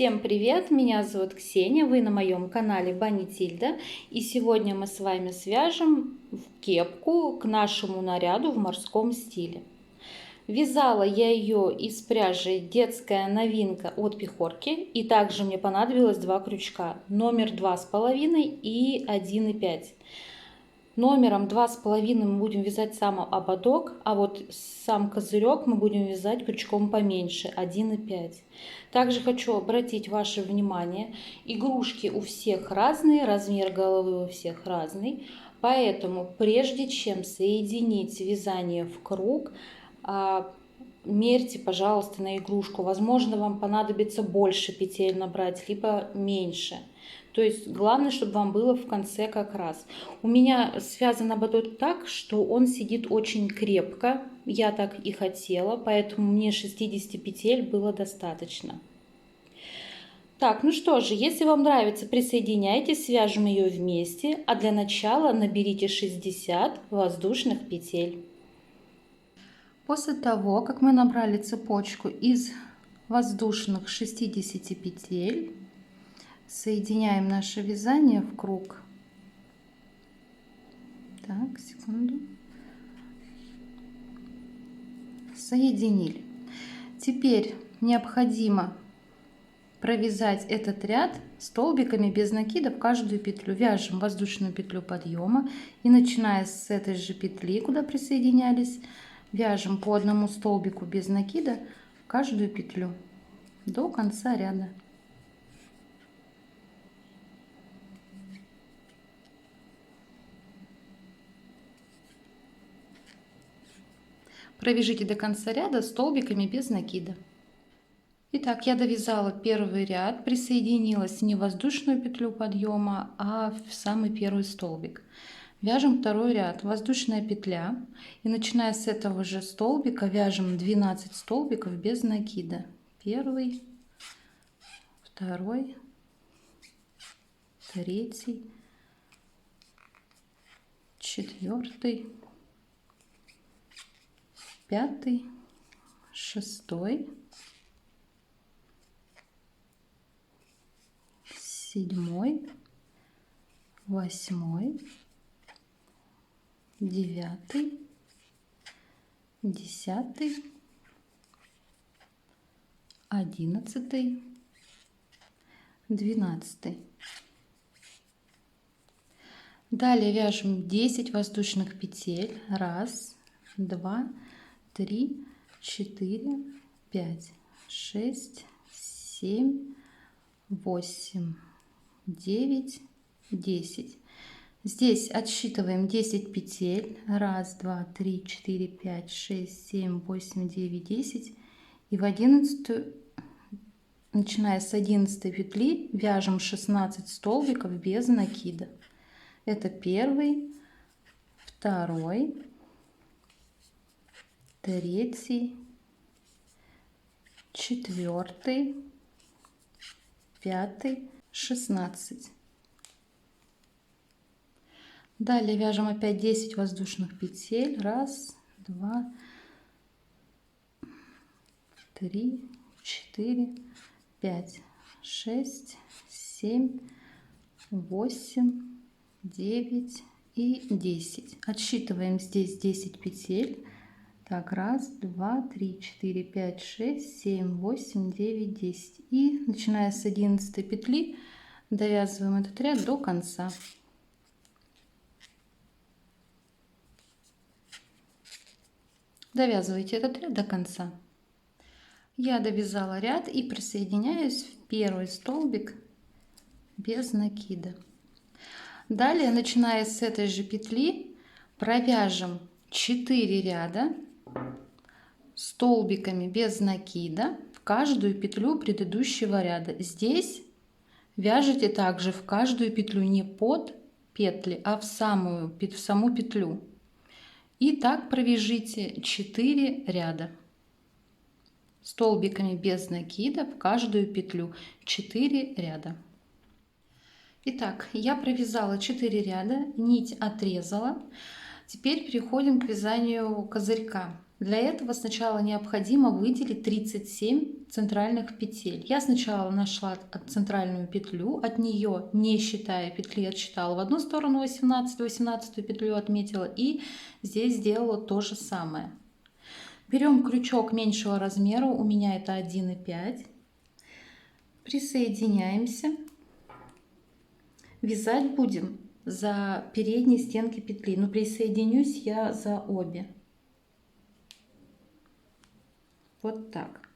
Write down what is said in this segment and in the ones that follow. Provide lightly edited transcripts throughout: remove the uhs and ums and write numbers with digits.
Всем привет! Меня зовут Ксения, вы на моем канале Банитильда, и сегодня мы с вами свяжем кепку к нашему наряду в морском стиле. Вязала я ее из пряжи детская новинка от Пехорки, и также мне понадобилось два крючка, номер 2,5 и 1,5. Номером 2,5 мы будем вязать сам ободок, а вот сам козырек мы будем вязать крючком поменьше, 1,5. Также хочу обратить ваше внимание, игрушки у всех разные, размер головы у всех разный, поэтому прежде чем соединить вязание в круг, мерьте, пожалуйста, на игрушку. Возможно, вам понадобится больше петель набрать, либо меньше. То есть главное, чтобы вам было в конце как раз. У меня связан ободок так, что он сидит очень крепко. Я так и хотела, поэтому мне 60 петель было достаточно. Так, ну что же, если вам нравится, присоединяйтесь, свяжем ее вместе. А для начала наберите 60 воздушных петель. После того, как мы набрали цепочку из воздушных 60 петель, соединяем наше вязание в круг. Так, секунду. Соединили. Теперь необходимо провязать этот ряд столбиками без накида в каждую петлю. Вяжем воздушную петлю подъема и, начиная с этой же петли, куда присоединялись, вяжем по одному столбику без накида в каждую петлю до конца ряда. Провяжите до конца ряда столбиками без накида. Итак, я довязала первый ряд, присоединилась не в воздушную петлю подъема, а в самый первый столбик. Вяжем второй ряд, воздушная петля, и начиная с этого же столбика вяжем 12 столбиков без накида. Первый, второй, третий, четвертый, пятый, шестой, седьмой, восьмой, девятый, десятый, 11, 12. Далее вяжем 10 воздушных петель. 1, 2, 3, 4, 5, 6, 7, 8, 9, 10. Здесь отсчитываем 10 петель. 1, 2, 3, 4, 5, 6, 7, 8, 9, 10. И в 11, начиная с 11 петли, вяжем 16 столбиков без накида. Это первый, второй, третий, четвертый, пятый, 16. Далее вяжем опять 10 воздушных петель. 1, 2, 3, 4, 5, 6, 7, 8, 9 и 10. Отсчитываем здесь 10 петель. Так, 1, 2, 3, 4, 5, 6, 7, 8, 9, 10. И начиная с 11 петли довязываем этот ряд до конца. Довязывайте этот ряд до конца. Я довязала ряд и присоединяюсь в первый столбик без накида. Далее, начиная с этой же петли, провяжем 4 ряда столбиками без накида в каждую петлю предыдущего ряда. Здесь вяжите также в каждую петлю не под петли, а в саму петлю. И так провяжите 4 ряда столбиками без накида в каждую петлю, 4 ряда. Итак, я провязала 4 ряда, нить отрезала. Теперь переходим к вязанию козырька. Для этого сначала необходимо выделить 37 центральных петель. Я сначала нашла центральную петлю, от нее, не считая петли, отсчитала в одну сторону 18, 18 петлю отметила, и здесь сделала то же самое. Берем крючок меньшего размера, у меня это 1,5, присоединяемся. Вязать будем за передние стенки петли, но присоединюсь я за обе. Вот так.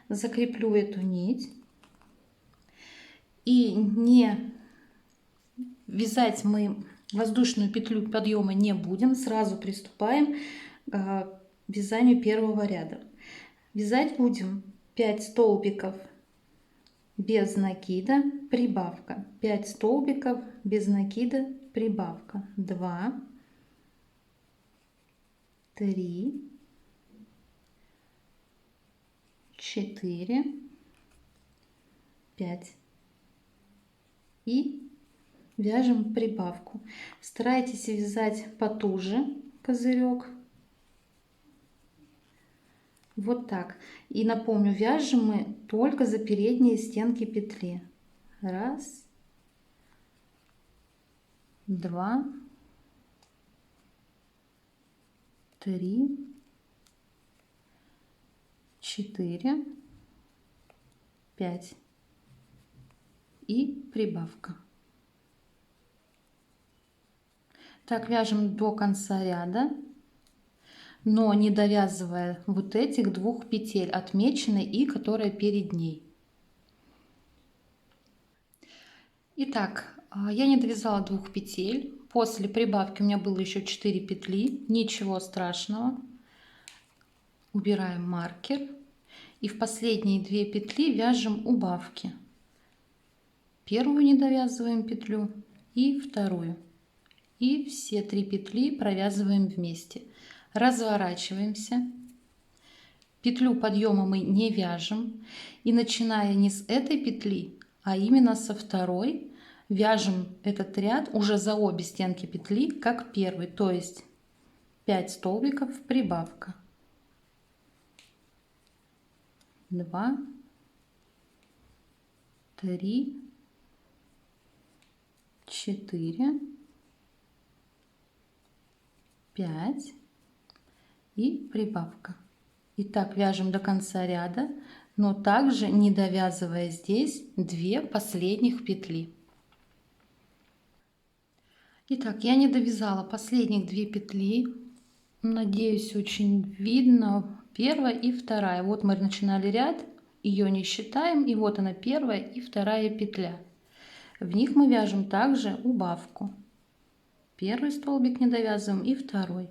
Закреплю эту нить. И не вязать мы воздушную петлю подъема не будем. Сразу приступаем к вязанию первого ряда. Вязать будем 5 столбиков без накида, прибавка. 5 столбиков без накида, прибавка. 2, 3, 4, 5 и вяжем прибавку. Старайтесь вязать потуже козырек. Вот так. И напомню, вяжем мы только за передние стенки петли. 1, 2, 3, 4, 5 и прибавка. Так вяжем до конца ряда, но не довязывая вот этих двух петель, отмеченной и которая перед ней. Итак, я не довязала двух петель. После прибавки у меня было еще 4 петли, ничего страшного. Убираем маркер и в последние 2 петли вяжем убавки. Первую не довязываем петлю и вторую. И все 3 петли провязываем вместе. Разворачиваемся. Петлю подъема мы не вяжем. И начиная не с этой петли, а именно со второй, вяжем этот ряд уже за обе стенки петли, как первый. То есть 5 столбиков, прибавка. 2, 3, 4, 5 и прибавка. И так вяжем до конца ряда, но также не довязывая здесь 2 последних петли. Итак, я не довязала последних 2 петли. Надеюсь, очень видно. Первая и вторая. Вот мы начинали ряд, ее не считаем, и вот она первая и вторая петля. В них мы вяжем также убавку. Первый столбик не довязываем и второй.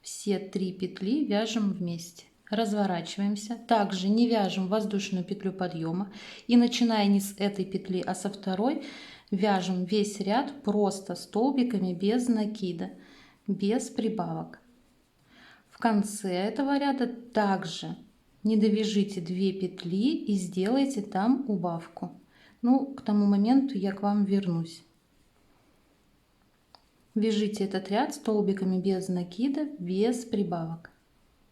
Все 3 петли вяжем вместе. Разворачиваемся. Также не вяжем воздушную петлю подъема. И начиная не с этой петли, а со второй, вяжем весь ряд просто столбиками без накида, без прибавок. В конце этого ряда также не довяжите 2 петли и сделайте там убавку. Ну, к тому моменту я к вам вернусь. Вяжите этот ряд столбиками без накида, без прибавок,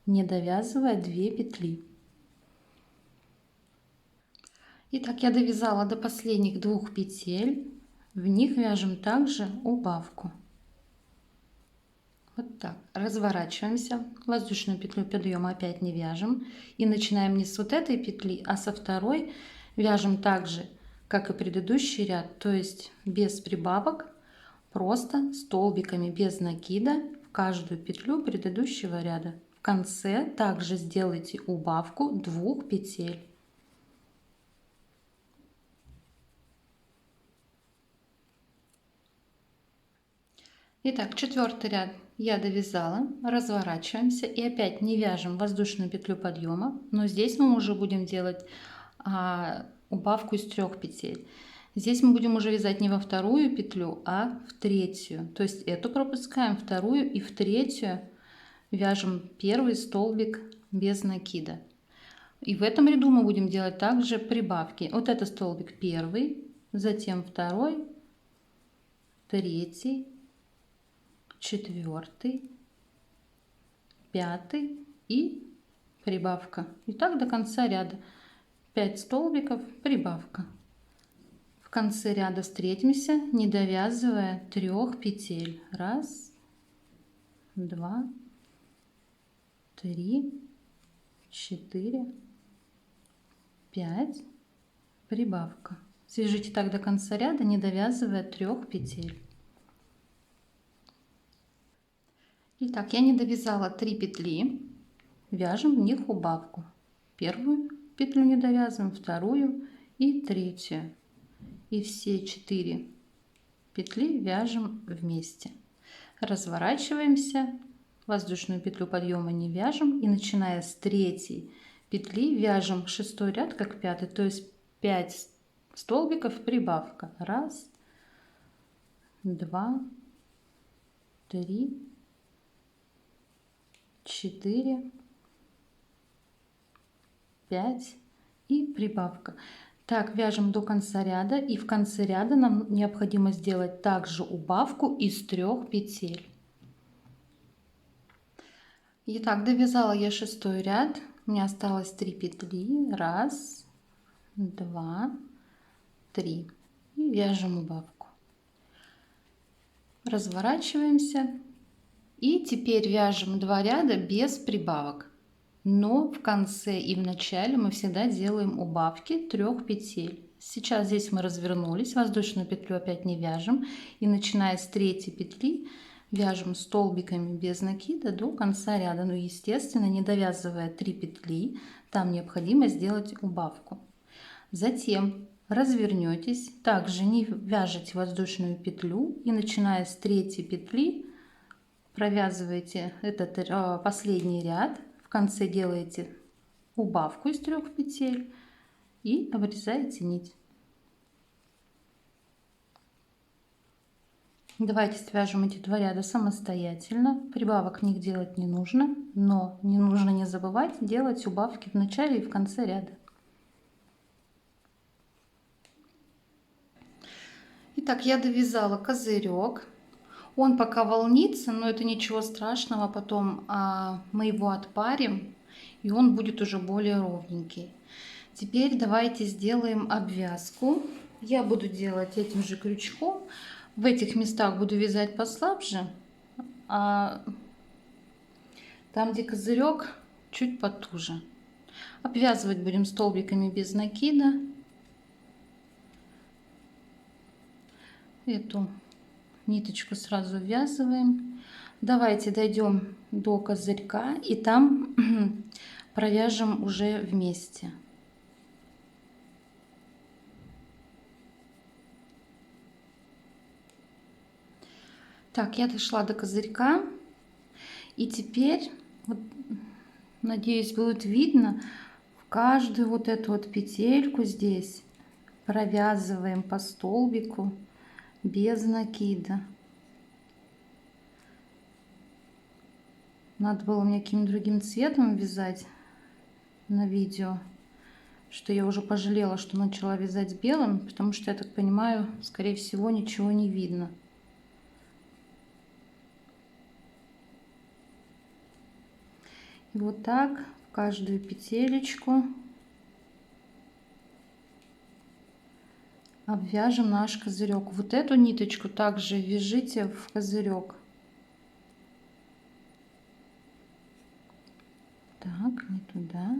не довязывая 2 петли. Итак, я довязала до последних 2 петель. В них вяжем также убавку. Вот так. Разворачиваемся. Воздушную петлю подъема опять не вяжем. И начинаем не с вот этой петли, а со второй. Вяжем так же, как и предыдущий ряд, то есть без прибавок. Просто столбиками без накида в каждую петлю предыдущего ряда. В конце также сделайте убавку 2 петель. Итак, 4-й ряд я довязала. Разворачиваемся и опять не вяжем воздушную петлю подъема, но здесь мы уже будем делать убавку из 3 петель. Здесь мы будем уже вязать не во вторую петлю, а в третью. То есть эту пропускаем, вторую, и в третью вяжем первый столбик без накида. И в этом ряду мы будем делать также прибавки. Вот это столбик первый, затем второй, третий, 4, 5 и прибавка. И так до конца ряда. 5 столбиков, прибавка. В конце ряда встретимся, не довязывая 3 петель. 1, 2, 3, 4, 5, прибавка. Свяжите так до конца ряда, не довязывая 3 петель. Итак, я не довязала 3 петли, вяжем в них убавку. Первую петлю не довязываем, вторую и третью. И все 4 петли вяжем вместе. Разворачиваемся, воздушную петлю подъема не вяжем, и начиная с 3 петли вяжем 6 ряд как 5, то есть 5 столбиков, прибавка. 1, 2, 3, 4, 5 и прибавка. Так вяжем до конца ряда, и в конце ряда нам необходимо сделать также убавку из 3 петель. Итак, довязала я 6 ряд, у меня осталось 3 петли. 1, 2, 3 и вяжем убавку. Разворачиваемся и теперь вяжем 2 ряда без прибавок, но в конце и в начале мы всегда делаем убавки 3 петель. Сейчас здесь мы развернулись, воздушную петлю опять не вяжем, и начиная с 3 петли вяжем столбиками без накида до конца ряда, но естественно не довязывая 3 петли, там необходимо сделать убавку. Затем развернетесь, также не вяжете воздушную петлю, и начиная с 3 петли провязываете этот последний ряд, в конце делаете убавку из 3 петель и обрезаете нить. Давайте свяжем эти 2 ряда самостоятельно, прибавок в них делать не нужно, но не нужно не забывать делать убавки в начале и в конце ряда. Итак, я довязала козырек. Он пока волнится, но это ничего страшного, потом мы его отпарим, и он будет уже более ровненький. Теперь давайте сделаем обвязку. Я буду делать этим же крючком. В этих местах буду вязать послабже, а там, где козырек, чуть потуже. Обвязывать будем столбиками без накида. Эту ниточку сразу ввязываем. Давайте дойдем до козырька и там провяжем уже вместе. Так, я дошла до козырька, и теперь, вот, надеюсь, будет видно, в каждую вот эту вот петельку здесь провязываем по столбику без накида. Надо было мне каким-то другим цветом вязать на видео, что я уже пожалела, что начала вязать белым, потому что, я так понимаю, скорее всего, ничего не видно. И вот так в каждую петелечку обвяжем наш козырек. Вот эту ниточку также вяжите в козырек. Так, не туда.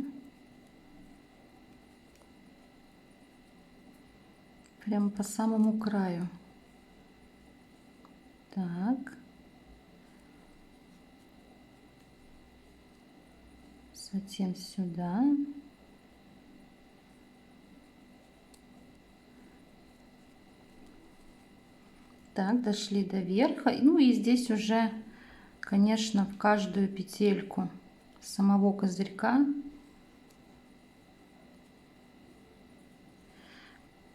Прямо по самому краю. Так. Затем сюда. Так, дошли до верха. Ну и здесь уже, конечно, в каждую петельку самого козырька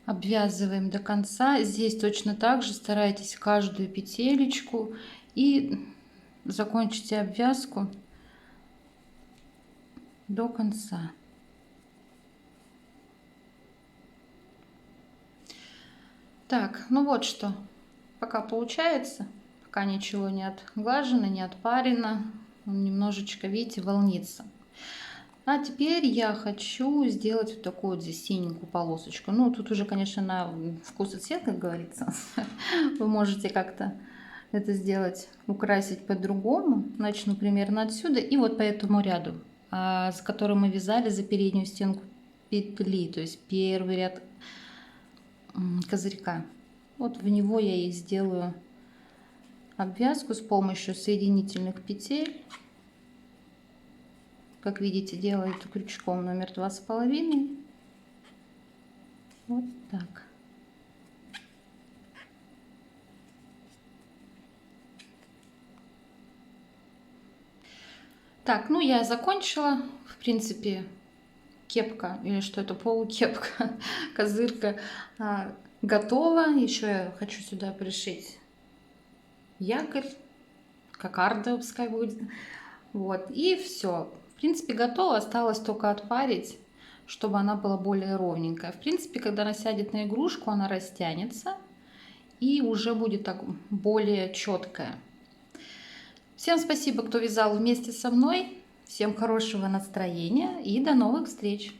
обвязываем до конца. Здесь точно так же старайтесь каждую петелечку и закончите обвязку до конца. Так, ну вот что пока получается, пока ничего не отглажено, не отпарено. Он немножечко, видите, волнится. А теперь я хочу сделать вот такую вот здесь синенькую полосочку. Ну, тут уже, конечно, на вкус и цвет, как говорится. Вы можете как-то это сделать, украсить по-другому. Начну примерно отсюда и вот по этому ряду, с которым мы вязали за переднюю стенку петли, то есть первый ряд козырька. Вот в него я и сделаю обвязку с помощью соединительных петель. Как видите, делаю это крючком номер 2,5. Вот так. Так, ну я закончила. В принципе, кепка, или что это, полукепка, козырка готова. Еще я хочу сюда пришить якорь, кокарда пускай будет. Вот, и все. В принципе, готово. Осталось только отпарить, чтобы она была более ровненькая. В принципе, когда она сядет на игрушку, она растянется и уже будет так более четкая. Всем спасибо, кто вязал вместе со мной. Всем хорошего настроения и до новых встреч!